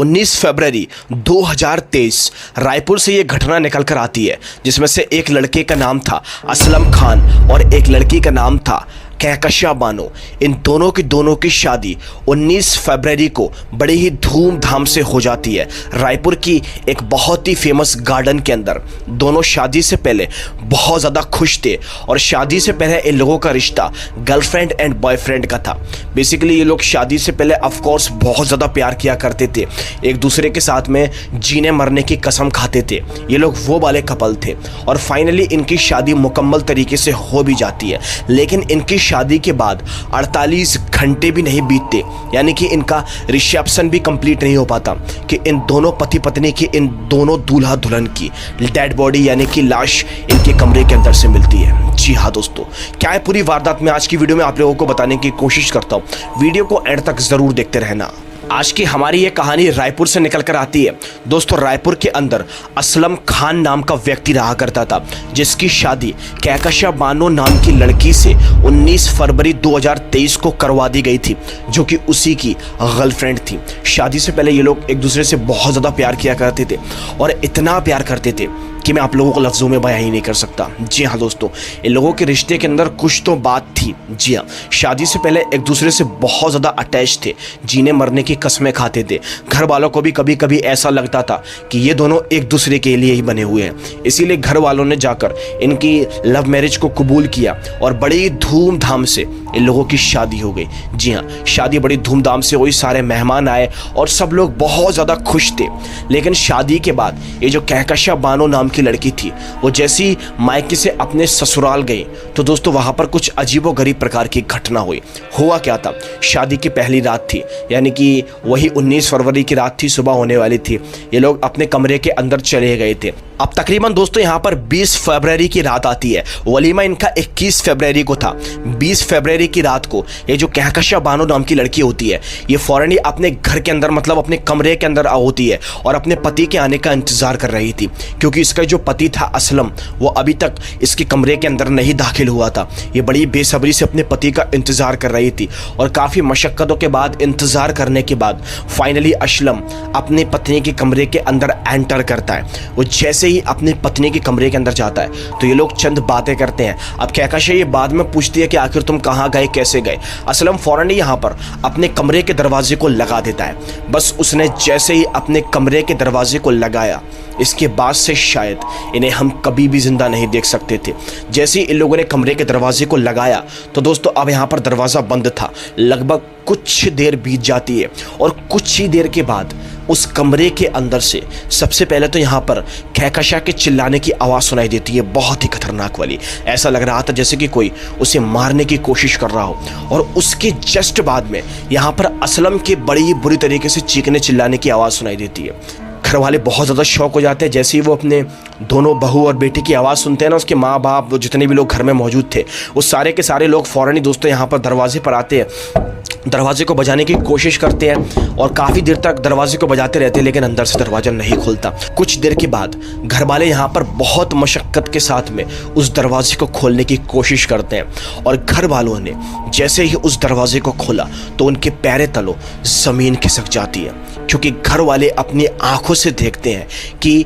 19 फरवरी 2023 रायपुर से ये घटना निकल कर आती है, जिसमें से एक लड़के का नाम था असलम खान और एक लड़की का नाम था कहकशा बानो। इन दोनों की शादी 19 फरवरी को बड़े ही धूमधाम से हो जाती है रायपुर की एक बहुत ही फेमस गार्डन के अंदर। दोनों शादी से पहले बहुत ज़्यादा खुश थे और शादी से पहले इन लोगों का रिश्ता गर्लफ्रेंड एंड बॉयफ्रेंड का था। बेसिकली ये लोग शादी से पहले ऑफ कोर्स बहुत ज़्यादा प्यार किया करते थे, एक दूसरे के साथ में जीने मरने की कसम खाते थे। ये लोग वो वाले कपल थे और फाइनली इनकी शादी मुकम्मल तरीके से हो भी जाती है। लेकिन इनकी शादी के बाद 48 घंटे भी नहीं बीतते, यानी कि इनका रिसेप्शन भी कंप्लीट नहीं हो पाता कि इन दोनों पति पत्नी की, इन दोनों दूल्हा दुल्हन की डेड बॉडी यानी कि लाश इनके कमरे के अंदर से मिलती है। जी हाँ दोस्तों, क्या है पूरी वारदात में आज की वीडियो में आप लोगों को बताने की कोशिश करता हूँ। वीडियो को एंड तक जरूर देखते रहना। आज की हमारी ये कहानी रायपुर से निकल कर आती है। दोस्तों, रायपुर के अंदर असलम खान नाम का व्यक्ति रहा करता था, जिसकी शादी कहकशा बानो नाम की लड़की से 19 फरवरी 2023 को करवा दी गई थी, जो कि उसी की गर्लफ्रेंड थी। शादी से पहले ये लोग एक दूसरे से बहुत ज़्यादा प्यार किया करते थे और इतना प्यार करते थे कि मैं आप लोगों को लफ्ज़ों में बयां ही नहीं कर सकता। जी हाँ दोस्तों, इन लोगों के रिश्ते के अंदर कुछ तो बात थी। जी हाँ, शादी से पहले एक दूसरे से बहुत ज़्यादा अटैच थे, जीने मरने की कस्में खाते थे। घर वालों को भी कभी कभी ऐसा लगता था कि ये दोनों एक दूसरे के लिए ही बने हुए हैं। इसीलिए घर वालों ने जाकर इनकी लव मैरिज को कबूल किया और बड़ी धूमधाम से इन लोगों की शादी हो गई। जी हाँ, शादी बड़ी धूमधाम से हुई, सारे मेहमान आए और सब लोग बहुत ज़्यादा खुश थे। लेकिन शादी के बाद ये जो कहकशा बानो नाम की लड़की थी, वो जैसी मायके से अपने ससुराल गई तो दोस्तों वहाँ पर कुछ अजीबोगरीब प्रकार की घटना हुई। हुआ क्या था, शादी की पहली रात थी, यानी कि वही 19 फरवरी की रात थी, सुबह होने वाली थी। ये लोग अपने कमरे के अंदर चले गए थे। अब तकरीबन दोस्तों यहाँ पर 20 फरवरी की रात आती है। वलीमा इनका 21 फरवरी को था। 20 फरवरी की रात को ये जो कहकशा बानो नाम की लड़की होती है, ये फौरन ही अपने घर के अंदर, मतलब अपने कमरे के अंदर होती है और अपने पति के आने का इंतज़ार कर रही थी, क्योंकि इसका जो पति था असलम, वो अभी तक इसके कमरे के अंदर नहीं दाखिल हुआ था। ये बड़ी बेसब्री से अपने पति का इंतज़ार कर रही थी और काफ़ी मशक्क़तों के बाद, इंतज़ार करने के बाद फाइनली असलम अपनी पत्नी के कमरे के अंदर एंटर करता है। वो जैसे ही अपनी पत्नी के कमरे के अंदर जाता है तो ये लोग चंद बातें करते हैं। अब कहकशा ये बाद में पूछती है कि आखिर तुम कहाँ गए, कैसे गए। असलम फौरन ही यहाँ पर अपने कमरे के दरवाजे को लगा देता है। बस उसने जैसे ही अपने कमरे के दरवाजे को लगाया, इसके बाद से शायद इन्हें हम कभी भी जिंदा नहीं देख सकते थे। जैसे ही इन लोगों ने कमरे के दरवाजे को लगाया तो दोस्तों अब यहाँ पर दरवाज़ा बंद था। लगभग कुछ देर बीत जाती है और कुछ ही देर के बाद उस कमरे के अंदर से सबसे पहले तो यहाँ पर कहकशा के चिल्लाने की आवाज़ सुनाई देती है, बहुत ही खतरनाक वाली। ऐसा लग रहा था जैसे कि कोई उसे मारने की कोशिश कर रहा हो। और उसके जस्ट बाद में यहाँ पर असलम के बड़ी ही बुरी तरीके से चीखने चिल्लाने की आवाज़ सुनाई देती है। घर वाले बहुत ज़्यादा शौक हो जाते हैं। जैसे ही वो अपने दोनों बहू और बेटी की आवाज़ सुनते हैं ना, उसके माँ बाप, जितने भी लोग घर में मौजूद थे, वो सारे के सारे लोग फ़ौरन ही दोस्तों यहाँ पर दरवाजे पर आते हैं, दरवाजे को बजाने की कोशिश करते हैं और काफ़ी देर तक दरवाजे को बजाते रहते हैं, लेकिन अंदर से दरवाज़ा नहीं खुलता। कुछ देर के बाद घर वाले यहाँ पर बहुत मशक्क़त के साथ में उस दरवाजे को खोलने की कोशिश करते हैं और घर वालों ने जैसे ही उस दरवाजे को खोला तो उनके पैरे तलों ज़मीन खिसक जाती है, क्योंकि घर वाले अपनी आंखों से देखते हैं कि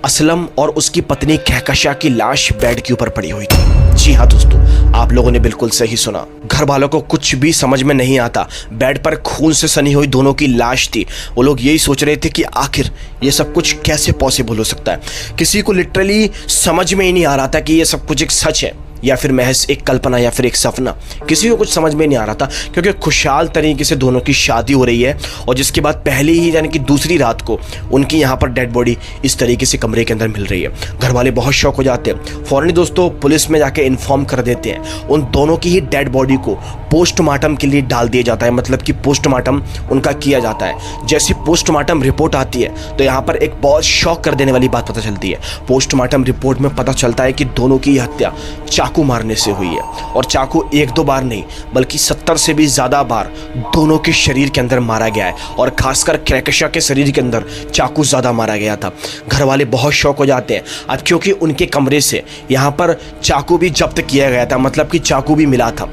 असलम और उसकी पत्नी कहकशा की लाश बेड के ऊपर पड़ी हुई थी। जी हाँ दोस्तों, आप लोगों ने बिल्कुल सही सुना। घर वालों को कुछ भी समझ में नहीं आता। बेड पर खून से सनी हुई दोनों की लाश थी। वो लोग यही सोच रहे थे कि आखिर ये सब कुछ कैसे पॉसिबल हो सकता है। किसी को लिटरली समझ में ही नहीं आ रहा था कि ये सब कुछ एक सच है या फिर महज एक कल्पना या फिर एक सपना। किसी को कुछ समझ में नहीं आ रहा था, क्योंकि खुशहाल तरीके से दोनों की शादी हो रही है और जिसके बाद पहली ही यानी कि दूसरी रात को उनकी यहाँ पर डेड बॉडी इस तरीके से कमरे के अंदर मिल रही है। घर वाले बहुत शौक हो जाते हैं। फ़ौरन दोस्तों पुलिस में जाके इन्फॉर्म कर देते हैं। उन दोनों की ही डेड बॉडी को पोस्टमार्टम के लिए डाल दिया जाता है, मतलब कि पोस्टमार्टम उनका किया जाता है। जैसी पोस्टमार्टम रिपोर्ट आती है तो यहाँ पर एक बहुत शॉक कर देने वाली बात पता चलती है। पोस्टमार्टम रिपोर्ट में पता चलता है कि दोनों की हत्या चाकू मारने से हुई है और चाकू एक दो बार नहीं बल्कि 70 से भी ज़्यादा बार दोनों के शरीर के अंदर मारा गया है और खासकर कहकशा के शरीर के अंदर चाकू ज़्यादा मारा गया था। घर वाले बहुत शौक हो जाते हैं। अब क्योंकि उनके कमरे से यहाँ पर चाकू भी जब्त किया गया था, मतलब कि चाकू भी मिला था,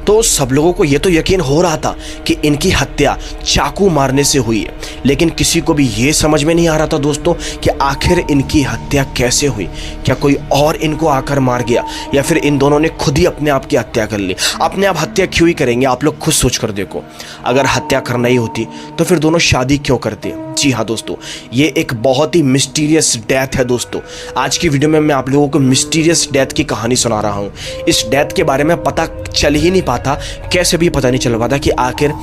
तो सब लोगों को ये तो यकीन हो रहा था कि इनकी हत्या चाकू मारने से हुई है, लेकिन किसी को भी ये समझ में नहीं आ रहा था दोस्तों कि आखिर इनकी हत्या कैसे हुई। क्या कोई और इनको आकर मार गया या फिर इन दोनों ने खुद ही अपने आप की हत्या कर ली। अपने आप हत्या क्यों ही करेंगे, आप लोग खुद सोच कर देखो। अगर हत्या करना ही होती तो फिर दोनों शादी क्यों करते। जी हाँ दोस्तों, ये एक बहुत ही मिस्टीरियस डेथ है दोस्तों। आज की वीडियो में मैं आप लोगों को मिस्टीरियस डेथ की कहानी सुना रहा हूँ। इस डेथ के बारे में पता चल ही नहीं पाता, कैसे भी पता नहीं चल पाता कि आखिर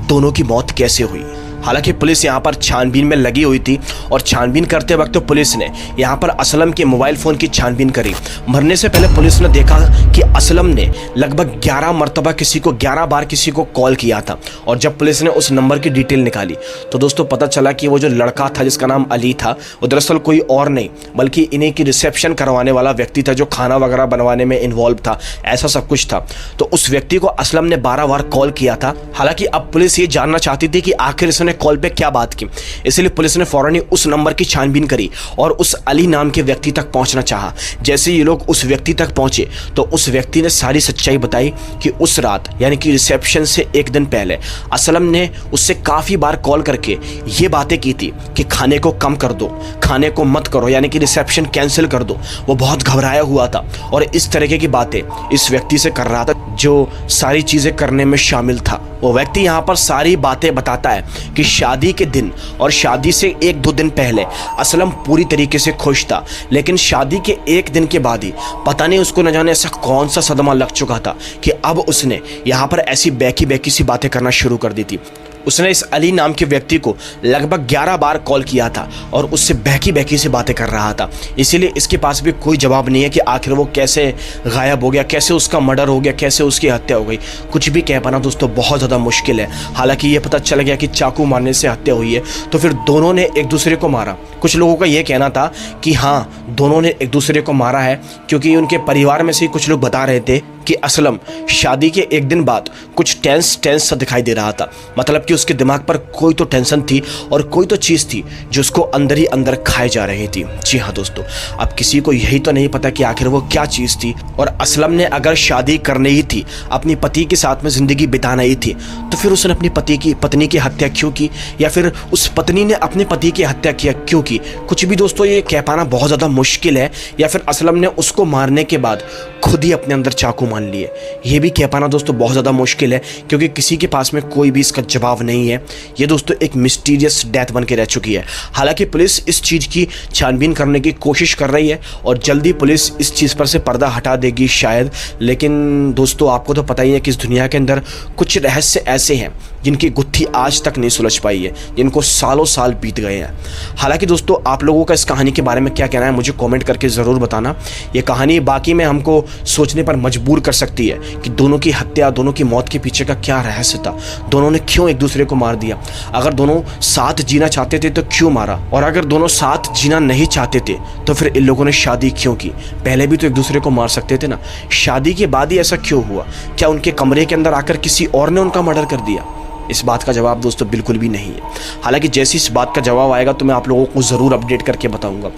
दोनों की मौत कैसे हुई। हालांकि पुलिस यहाँ पर छानबीन में लगी हुई थी और छानबीन करते वक्त पुलिस ने यहाँ पर असलम के मोबाइल फ़ोन की छानबीन करी। मरने से पहले पुलिस ने देखा कि असलम ने लगभग 11 मरतबा किसी को 11 बार किसी को कॉल किया था। और जब पुलिस ने उस नंबर की डिटेल निकाली तो दोस्तों पता चला कि वो जो लड़का था जिसका नाम अली था, वो दरअसल कोई और नहीं बल्कि इन्हीं की रिसेप्शन करवाने वाला व्यक्ति था, जो खाना वगैरह बनवाने में इन्वॉल्व था, ऐसा सब कुछ था। तो उस व्यक्ति को असलम ने 12 बार कॉल किया था। हालांकि अब पुलिस ये जानना चाहती थी कि आखिर इसने कॉल पे क्या बात की, इसलिए पुलिस ने फौरन ही उस नंबर की छानबीन करी और उस अली नाम के व्यक्ति तक पहुंचना चाहा। जैसे ये लोग उस व्यक्ति तक पहुंचे तो उस व्यक्ति ने सारी सच्चाई बताई कि उस रात यानी कि रिसेप्शन से एक दिन पहले असलम ने उससे काफ़ी बार कॉल करके ये बातें की थी कि खाने को कम कर दो, खाने को मत करो, यानी कि रिसेप्शन कैंसिल कर दो। वो बहुत घबराया हुआ था और इस तरीके की बातें इस व्यक्ति से कर रहा था जो सारी चीज़ें करने में शामिल था। वो व्यक्ति यहाँ पर सारी बातें बताता है कि शादी के दिन और शादी से 1-2 दिन पहले असलम पूरी तरीके से खुश था, लेकिन शादी के एक दिन के बाद ही पता नहीं उसको न जाने ऐसा कौन सा सदमा लग चुका था कि अब उसने यहाँ पर ऐसी बैकी सी बातें करना शुरू कर दी थी। उसने इस अली नाम के व्यक्ति को लगभग 11 बार कॉल किया था और उससे बहकी से बातें कर रहा था। इसीलिए इसके पास भी कोई जवाब नहीं है कि आखिर वो कैसे गायब हो गया, कैसे उसका मर्डर हो गया, कैसे उसकी हत्या हो गई। कुछ भी कह पाना दोस्तों बहुत ज़्यादा मुश्किल है। हालांकि ये पता चल गया कि चाकू मारने से हत्या हुई है, तो फिर दोनों ने एक दूसरे को मारा। कुछ लोगों का ये कहना था कि हाँ, दोनों ने एक दूसरे को मारा है क्योंकि उनके परिवार में से कुछ लोग बता रहे थे कि असलम शादी के एक दिन बाद कुछ टेंस सा दिखाई दे रहा था। मतलब कि उसके दिमाग पर कोई तो टेंशन थी और कोई तो चीज़ थी जो उसको अंदर ही अंदर खाए जा रही थी। जी हाँ दोस्तों, अब किसी को यही तो नहीं पता कि आखिर वो क्या चीज़ थी। और असलम ने अगर शादी करनी ही थी, अपनी पति के साथ में ज़िंदगी बिताना ही थी, तो फिर उसने अपनी पत्नी की हत्या क्यों की, या फिर उस पत्नी ने अपने पति की हत्या किया क्यों की। कुछ भी दोस्तों ये कह पाना बहुत ज़्यादा मुश्किल है। या फिर असलम ने उसको मारने के बाद खुद ही अपने अंदर चाकू मान लिए, ये भी कह पाना दोस्तों बहुत ज़्यादा मुश्किल है, क्योंकि किसी के पास में कोई भी इसका जवाब नहीं है। ये दोस्तों एक मिस्टीरियस डेथ बन के रह चुकी है। हालांकि पुलिस इस चीज़ की छानबीन करने की कोशिश कर रही है और जल्दी पुलिस इस चीज़ पर से पर्दा हटा देगी शायद। लेकिन दोस्तों आपको तो पता ही है कि इस दुनिया के अंदर कुछ रहस्य ऐसे हैं जिनकी गुत्थी आज तक नहीं सुलझ पाई है, जिनको सालों साल बीत गए हैं। हालांकि दोस्तों आप लोगों का इस कहानी के बारे में क्या कहना है मुझे कमेंट करके ज़रूर बताना। ये कहानी बाकी में हमको सोचने पर मजबूर कर सकती है कि दोनों की हत्या, दोनों की मौत के पीछे का क्या रहस्य था, दोनों ने क्यों एक दूसरे को मार दिया। अगर दोनों साथ जीना चाहते थे तो क्यों मारा, और अगर दोनों साथ जीना नहीं चाहते थे तो फिर इन लोगों ने शादी क्यों की। पहले भी तो एक दूसरे को मार सकते थे ना, शादी के बाद ही ऐसा क्यों हुआ। क्या उनके कमरे के अंदर आकर किसी और ने उनका मर्डर कर दिया। इस बात का जवाब दोस्तों बिल्कुल भी नहीं है। हालांकि जैसे इस बात का जवाब आएगा तो मैं आप लोगों को ज़रूर अपडेट करके बताऊंगा।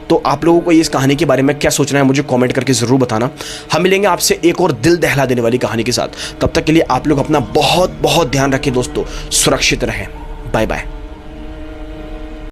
तो आप लोगों को इस कहानी के बारे में क्या सोचना है मुझे कमेंट करके ज़रूर बताना। हम मिलेंगे आपसे एक और दिल दहला देने वाली कहानी के साथ। तब तक के लिए आप लोग अपना बहुत ध्यान रखें दोस्तों, सुरक्षित रहें। Bye bye.